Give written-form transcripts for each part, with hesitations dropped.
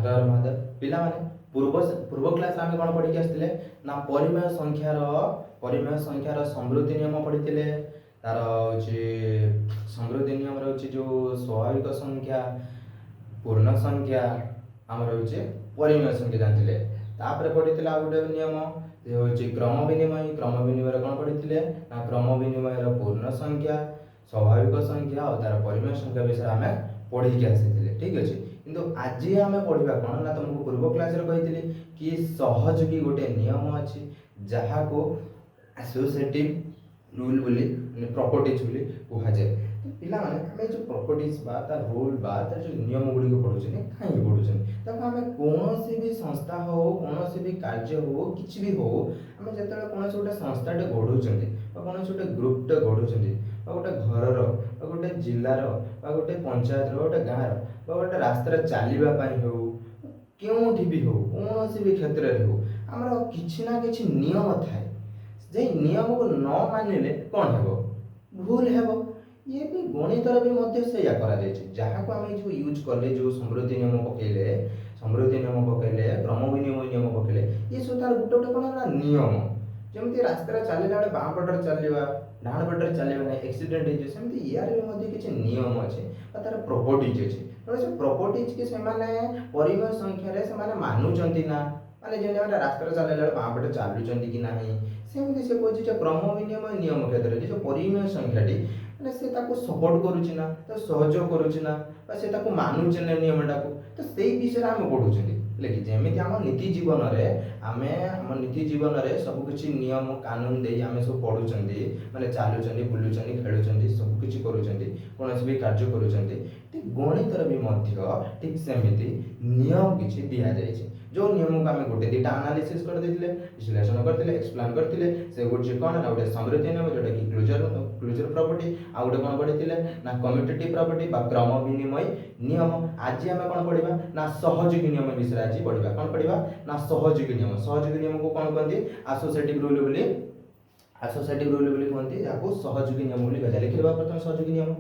हर हर महादेव पिला माने पूर्व पूर्व क्लास आम कौन पढ़ी आसते ना परिमेय संख्यार समृद्धि नियम पढ़ी तार हूँ समृद्धि नियम रोचे जो स्वाभाविक संख्या पूर्ण संख्या आम रोचे परिमेय संख्या जानते तापर पढ़ी आ गोटे नियम जे हूँ क्रम विनिमय कौन पढ़ी ना क्रम विनिमय पूर्ण संख्या स्वाभाविक संख्या और तार परिमेय संख्या विषय आम पढ़ी आसी ठीक अच्छे किंतु आज आम पढ़ा कौन ना तुमको पूर्व क्लास कही कि सहयोगी गोटे नियम अच्छी जहाँ को एसोसिएटिव रूल बोली प्रॉपर्टीज बोली कहुए तो पिला माने आम जो प्रॉपर्टीज बा तार रूल बा तार जो नियम गुड़िक पढ़ुचे कहीं पढ़ुचे आम कौन भी संस्था हो कौन भी कार्य हो कि भी हो आम जो कौन गोटे संस्थाटे गढ़ुं कौन गोटे ग्रुपटे गढ़ुं गोटे घर गोटे जिलार गोटे पंचायत गोटे गाँव गोटे रास्तार चलवाई हो क्योंठी भी हो कौन भी क्षेत्र में हो आमर किसी ना कि नियम थाए जे नियम को न मानिले कौन है भूल है ये भी गणितर भी मध्य से जहाँ को आम जो यूज कले जो समृद्धि नियम पकड़े क्रम विनिमय नियम पकड़े ये सब तार गोटे गोटे कौन ना नियम जमी रास्तार चलला बाँ पटर चलवा डाण पटर चलवा ना एक्सीडेंट होमती यार भी किसी नियम अच्छे तार प्रॉपर्टीज अच्छे तेणु से प्रॉपर्टीज की परिमेय संख्यार से मानुंट ना माने जमी रास्तार चलला बाँ पटे चलुँच कि ना सेमती से कहे क्रम विनिमय नियम क्षेत्र में जो परिमेय संख्याटी मैंने से सपोर्ट करुच्ची तो सहयोग करुच्ची से मानुचे ना नियमटा को तो से विषय आम पढ़ुं लेकिन जमी आम नीति जीवन आम नीति जीवन में सबकि नियम कानून दे आम सब पढ़ुं माने चलुं बुलूँ खेलुं सबकि कौन भी कार्य करुँच ठीक गणितर भी ठीक सेमती नियम किसी दि जाए जो नियम को आम गोटे दुटा एनालिसिस करते विश्लेषण करते एक्सप्लेन करते से गोटे कौन ना गोटे समृद्धि नियम जोटा कि क्लोजर प्रॉपर्टी आ गोटे कौन पढ़ी ना कम्यूटेटिव प्रॉपर्टी क्रम विनिमय नियम आज आम कौन पढ़ा ना सहयोगी नियम विषय आज पढ़ा कौन पढ़ा ना सहयोगी नियम को कौन कहते एसोसिएटिव रूल बोली कहते जहाँ सहयोगी नियम बोली कहा लिखे प्रथम सहयोगी नियम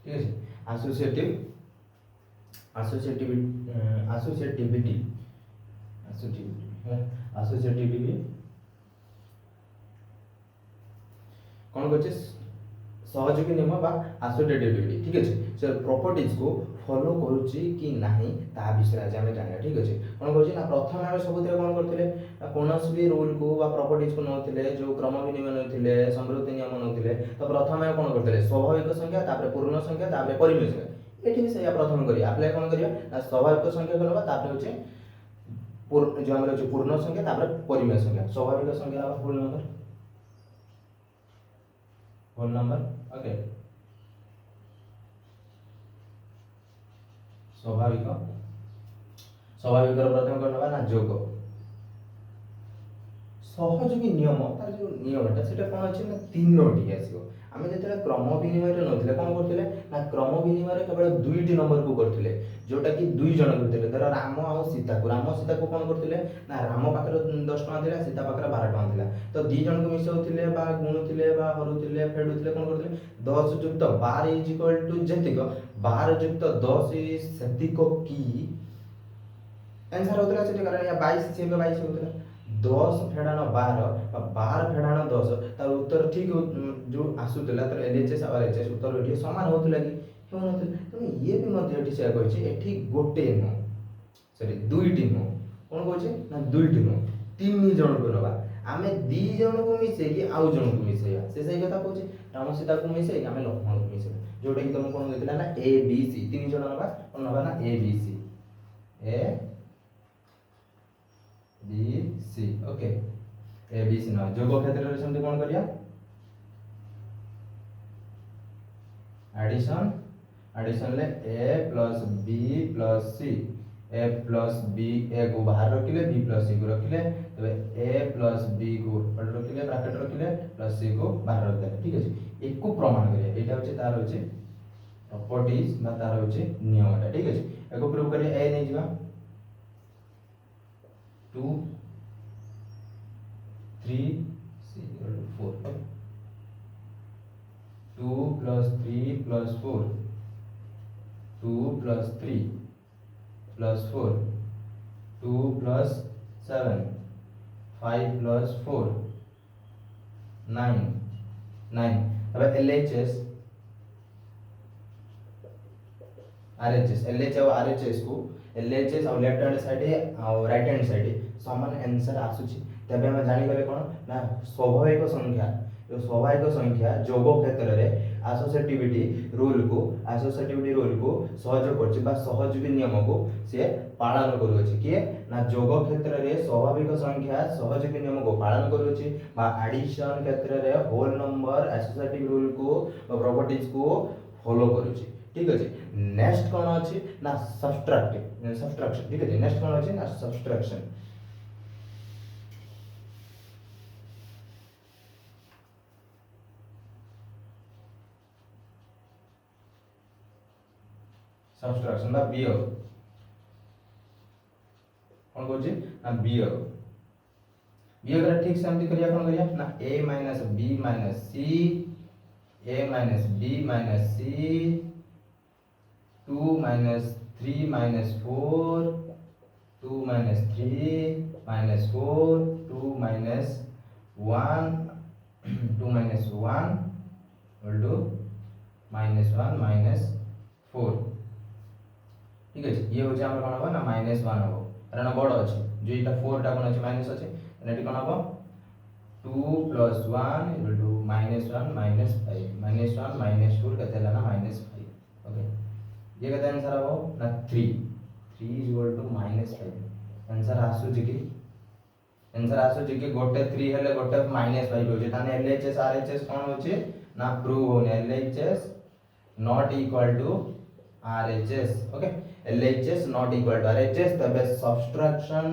ठीक है एसोसिएटिविटी कौन कहते सहयोगी नियम बा एसोसिएटिविटी ठीक अच्छे से प्रॉपर्टीज को फॉलो करुच्ची कि नहीं ता विषय आज आम जाना ठीक अच्छे कौन कहते ना प्रथम आम सब कौन करते कौन भी रूल को प्रॉपर्टीज को नौते जो क्रम विनिमय नौते समृद्धि नियम नौते तो प्रथम आम कौन करते स्वाभाविक संख्या पूर्ण संख्या परिमेय संख्या ये भी प्रथम करिए आप्लाय कौन करिया स्वाभाविक संख्या को नवा हूँ जो आम पूर्ण संख्या परिमेय संख्या स्वाभाविक संख्या होल नंबर ओके स्वाभाविक प्रथम कौन ना जोग सहयोगी नियम तार जो नियमटा से कौन अच्छे ना तीनोटी आसो आम जो क्रम विनिमय नौते कौन करते ना क्रम विनिमय केवल दुईटी नंबर को करते जोटा कि दुई जन करते धर राम आ सीता को कौन करते ना राम पाखे 10 टଙ୍କା था सीता पाखे 12 टଙ୍କା था तो दी जन को मिसाऊले गुणुले हरुले फेड़ुले कौन करते 10 युक्त 12 इज इक्वल टू जेतिक 12 युक्त 10 सेतिक की आंसर होता है कारण या 22 से 22 होता 10 फेड़ाण 12 फेड़ाण 10 तार उत्तर ठीक जो आसूला तर एलएचएस और एचएस उत्तर ये सामान होता कि तेणु ये भी कही गोटे नुह सॉरी दुईटी नुह कौन कहे ना दुईटी नुह 3 जन को नवा आम 2 जन को मिसेक आउ जन को मिसेगा से सही कथा कहे राम सीता को मिसेक आम लक्ष्मण को मिसेगा जोटा कि तुम कौन कहते ना ए बी सी 3 जन नवा कौन नवा ना A B C okay A B C ना जोग क्षेत्र में सेमती कौन करिया एडिशन ले A plus B plus C A plus B A को बाहर रखिले बी प्लस सी को रखिले तबे a प्लस b को पट रखिले ब्रैकेट रखिले प्लस c को बाहर रख देले ठीक अछि एको प्रमाण करिया एटा होचे तार होचे प्रॉपर्टीज बा तार होचे नियमटा ठीक अछि एको प्रूव करिया a नै जिवा 2 3 c equal to 4 2 plus 3 plus 4 2 plus 3 plus 4 2 plus 7 5 plus 4 9 9 अब LHS RHS LH और RHS को LHS और लेफ्ट हैंड साइड और राइट हैंड साइड समान आंसर आसुची तबे हम जानि गले कोन ना स्वाभाविक संख्या जो स्वाभाविक संख्या जोग क्षेत्र रे एसोसिएटिविटी रूल को सहयोग करछि बा सहयोगी नियम को से पालन करूछि कि ना जोग क्षेत्र रे स्वाभाविक संख्या सहयोगी नियम को पालन करूछि बा एडिशन क्षेत्र रे होल नंबर एसोसिएटिव रूल को प्रॉपर्टीज को फॉलो करूछि ठीक अछि नेक्स्ट कोन अछि ना सब्ट्रैक्शन ठीक अछि नेक्स्ट कोन अछि ना सब्ट्रैक्शन सब्ट्रैक्शन बा वियोग कोन कहछि ना वियोग वियोग रे ठीक से हमती करिया कोन करिया ना a b c a b c 2 3 4 2 3 4 2 1 2 1 equal to -1 -4 ठीक है ये हो जे हमर कोन हो ना -1 हो कारण बड़ अछि जो इटा 4 टा कोन अछि माइनस अछि एनेटी कोन हो 2 + 1 equal to -1 -5 -1 -4 कते ला ना -5 ओके ये कते आंसर हो ना 3 3 equal to -5 आंसर आसु जे कि गोटे 3 हेले गोटे -5 हो जे ताने LHS RHS कोन हो जे ना प्रूव हो LHS not equal to RHS okay LHS not equal to RHS तबे सब्ट्रैक्शन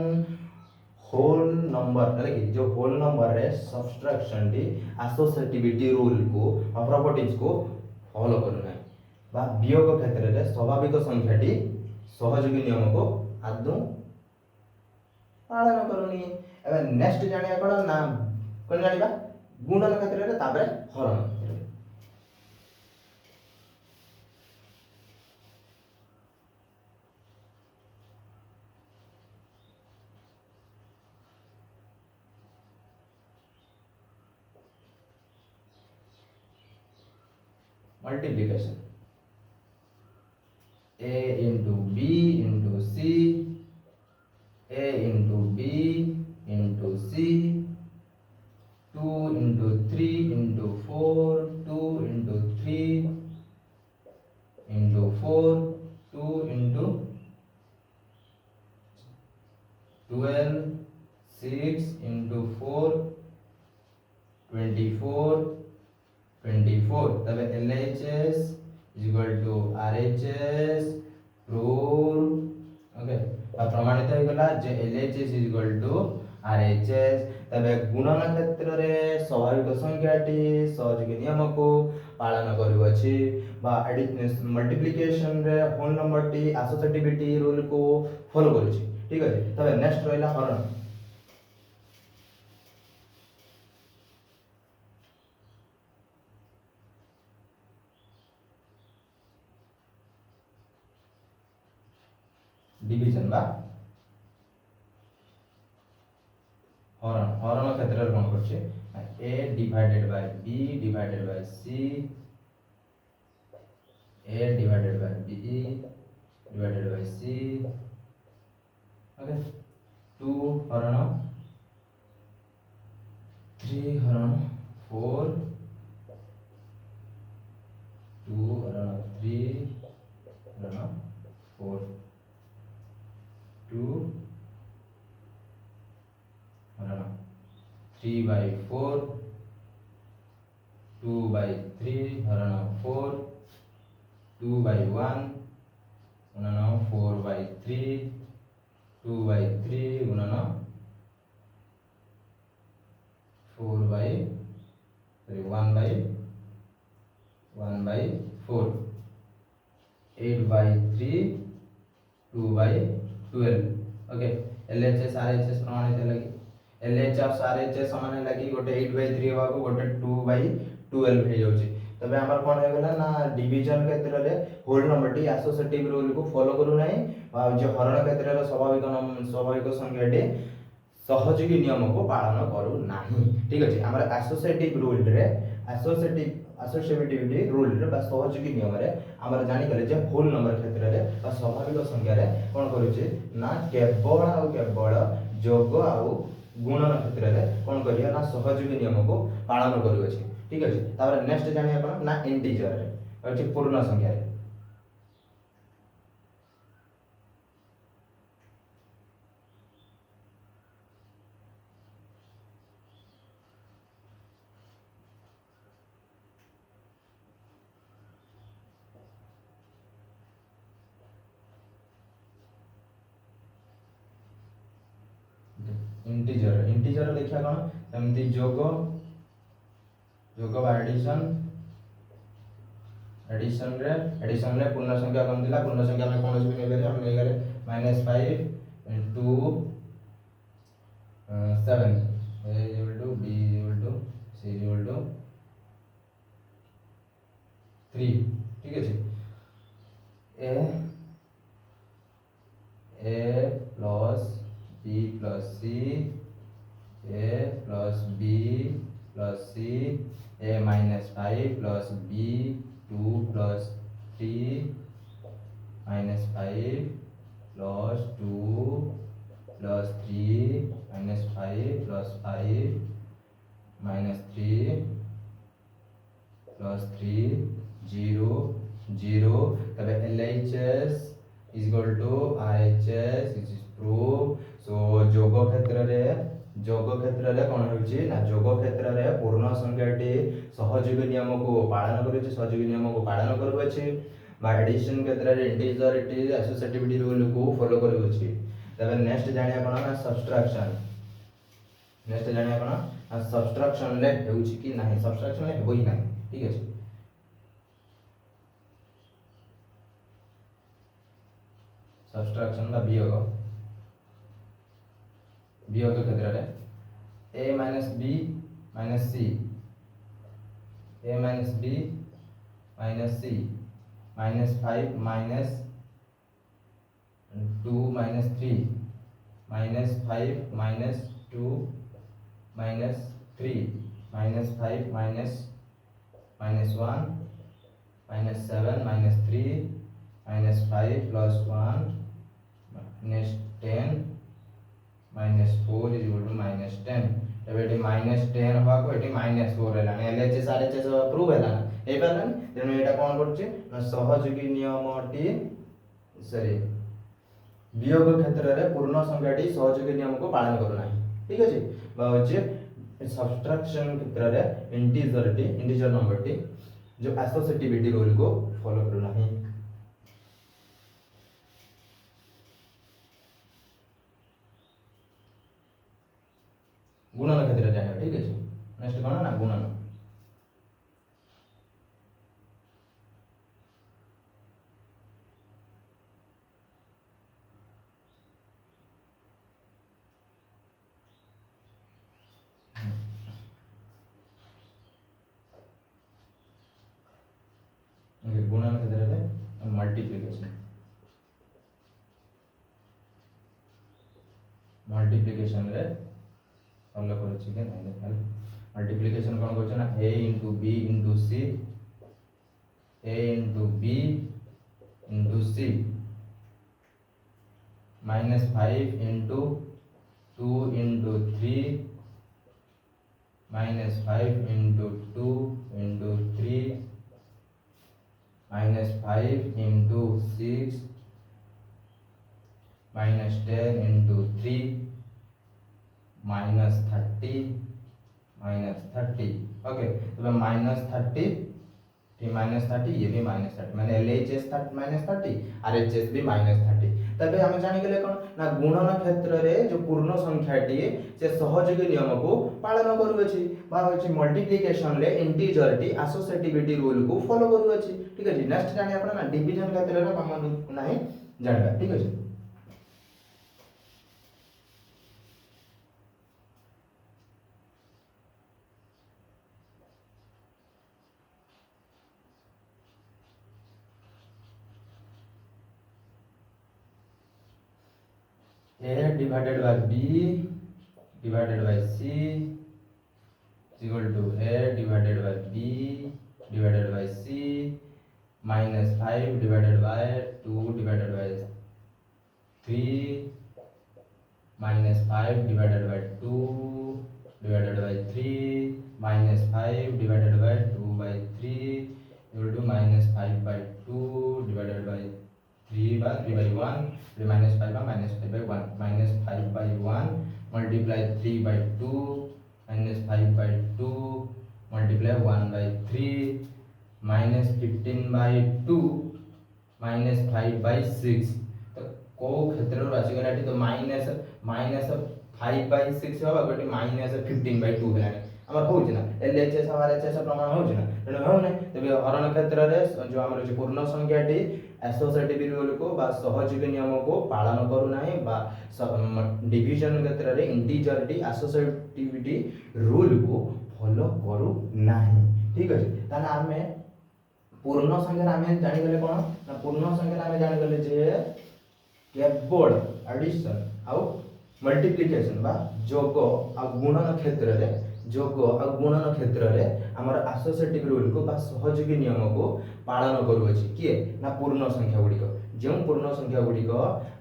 होल नंबर है कि जो होल नंबर है सब्ट्रैक्शन डी एसोसिएटिविटी रूल को और प्रॉपर्टीज को फॉलो करना है बा वियोग क्षेत्र रे स्वाभाविक संख्याटी सहयोगी नियम को आदौ पालन करनी एबे नेक्स्ट जानिया कोन ना कोन जानिबा गुणन क्षेत्र रे ताबरे हरण multiplication a into b into c a into b into c 2 into 3 into 4 2 into 3 into 4 2 into 12 6 into 4 24 24 तबे LHS is equal to RHS prove okay प्रमाणित हो गला जे LHS is equal to RHS तबे गुणन क्षेत्र रे स्वाभाविक संख्याटी सहयोगी नियम को पालन करू अछि बा मल्टीप्लिकेशन रे होल नंबर टी एसोसिएटिविटी रूल को फॉलो करू छी ठीक अछि तबे नेक्स्ट रहला हरण डिवीजन बा हरण हरण क्षेत्र रे कोन करछे a divided by b divided by c a divided by b divided by c okay 2 हरण 3 हरण 4 2 हरण 3 हरण 4 2 हरण 3 by 4 2 by 3 हरण 4 2 by 1 हरण 4 by 3 2 by 3 हरण 1/4, 8/3, 2/12. ओके, LHS RHS प्रमाण हेते लगी LHS RHS समान लगी गोटे 8/3 होगा गोटे 2/12 हे जाउची। तबे हमर कोन हे गेला ना डिवीजन क्षेत्र रे होल नंबर टी एसोसिएटिव रूल को फॉलो करू नाही आ जे हरण क्षेत्र रे स्वाभाविक संख्याटी सहयोगी नियम को पालन करू नाही। ठीक अछि, हमर एसोसिएटिव रूल रे एसोसिएटिविटी रूल रे बा सहयोगी नियम रे हमर जानि गले जे होल नंबर क्षेत्र रे बा स्वाभाविक संख्या रे कोन करूची ना केवल आ केवल जोग आ गुणन क्षेत्र रे कोन करिया ना सहयोगी नियम को पालन करू अछि। ठीक अछि, तापर नेक्स्ट जानिया कोन ना इंटीजर रे अछि पूर्ण संख्या रे इंटीजर देखिया कोन एमती जोग बा एडिशन रे पूर्ण संख्या कोन दिला पूर्ण संख्या में कोन भी नेबे हम नै करे -5 2 7 a equal to b equal to c equal to 3। ठीक है, a plus b plus c a plus b plus c a minus 5 plus b 2 plus 3 minus 5 plus 2 plus 3 minus 5 plus 5 minus 3 plus 3 0 0। तबे LHS is equal to RHS is proof। सो जोग क्षेत्र रे कोन होची ना जोग क्षेत्र रे पूर्ण संख्याटी सहयोगी नियम को पालन करूची सहयोगी नियम को पालन करूची बा एडिशन क्षेत्र रे इंटीजरिटी एसोसिएटिविटी रूल को फॉलो करूची। तबे नेक्स्ट जानिया कोन ना सब्ट्रैक्शन ले होची कि नाही सब्ट्रैक्शन ले होई नाही। ठीक है, सब्ट्रैक्शन बा वियोग क्षेत्र रे a minus b minus c a minus b minus c minus 5 minus 2 minus 3 minus 5 minus 2 minus 3 minus 5 minus 1 minus 7 minus 3 minus 5 plus 1 minus 10 minus 4 is equal to minus 10। तबे एटी minus 10 होबा को eighty minus 4 हैला LHS RHS prove हैला ए परन तेनु एटा कोन करछि ना सहयोगी नियमटी सॉरी वियोग क्षेत्र रे पूर्ण संख्याटी सहयोगी नियम को पालन करू नाही। ठीक अछि, बा जे सब्ट्रैक्शन क्षेत्र रे इंटीजर नंबरटी जो एसोसिएटिविटी रूल को फॉलो करू नाही। गुणन क्षेत्र जाए। ठीक है, नेक्स्ट कोन ना गुणन गुणन क्षेत्र रे मल्टीप्लिकेशन रे फॉलो करछि के नै देखल मल्टीप्लिकेशन कोन करछ ना a into b into c a into b into c minus 5 into 2 into 3 minus 5 into 2 into 3 minus 5 into 6 minus 10 into 3 minus 30 okay. तो minus 30 ये minus 30 ये भी minus 30 मैंने LHS minus 30 RHS भी minus 30। तबे आम जाणीगले कौन ना गुणन क्षेत्र में जो पूर्ण संख्याटी से सहयोगी नियम को पालन करुअछि बा होछि मल्टीप्लिकेशन ले इंटीजर टी एसोसिएटिविटी रूल को फॉलो करुअछि ठीक अछि। नेक्स्ट जानि आपण ना डिवीजन क्षेत्र रे कॉमन नाही जानबा ठीक अछि। A divided by B divided by C is equal to A divided by B divided by C minus 5 divided by 2 divided by 3 minus 5 divided by 2 divided by 3 minus 5 divided by 2 by 3 equal to minus 5 by 2 divided by 3 by 1 minus 5 by 1 minus 5 by 1 multiply 3 by 2 minus 5 by 2 multiply 1 by 3 minus 15 by 2 minus 5 by 6 तो को क्षेत्र राशि गला तो minus 5 by 6 होबा गोटे minus 15 by 2 हेलानी हमर होउछ ना एलएचएस और एचएस प्रमाण होउछ ना तेणु होने तबे हरण क्षेत्र रे जो हमर जो पूर्ण संख्याटी एसोसिएटिव रूल को बा सहयोगी नियम को पालन करू नाही बा डिवीजन क्षेत्र रे इंटीजर टी एसोसिएटिविटी रूल को फॉलो करू नाही ठीक अछि। ताना हमें पूर्ण संख्या हमें जानि गले कोन ना पूर्ण संख्या हमें जानि गले जे केवल एडिशन आउ मल्टीप्लिकेशन बा जोग आ गुणन क्षेत्र रे जोग आ गुणन क्षेत्र रे हमर एसोसिएटिव रूल को बा सहयोगी नियम को पालन करू अछि किए ना पूर्ण संख्या गुडी जो पूर्ण संख्या गुडी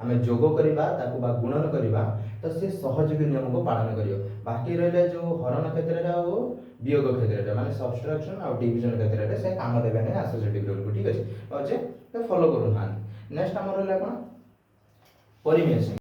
आमे जोग करिबा ताकू बा गुणन करिबा तो से सहयोगी नियम को पालन करियो बाकी रहले जो हरण क्षेत्र रे आ वियोग क्षेत्र रे माने सब्ट्रैक्शन आ डिवीजन क्षेत्र रे से काम देबे नै एसोसिएटिव रूल को ठीक अछि जे फॉलो करू हां। नेक्स्ट हमर रहले कोन परिमेय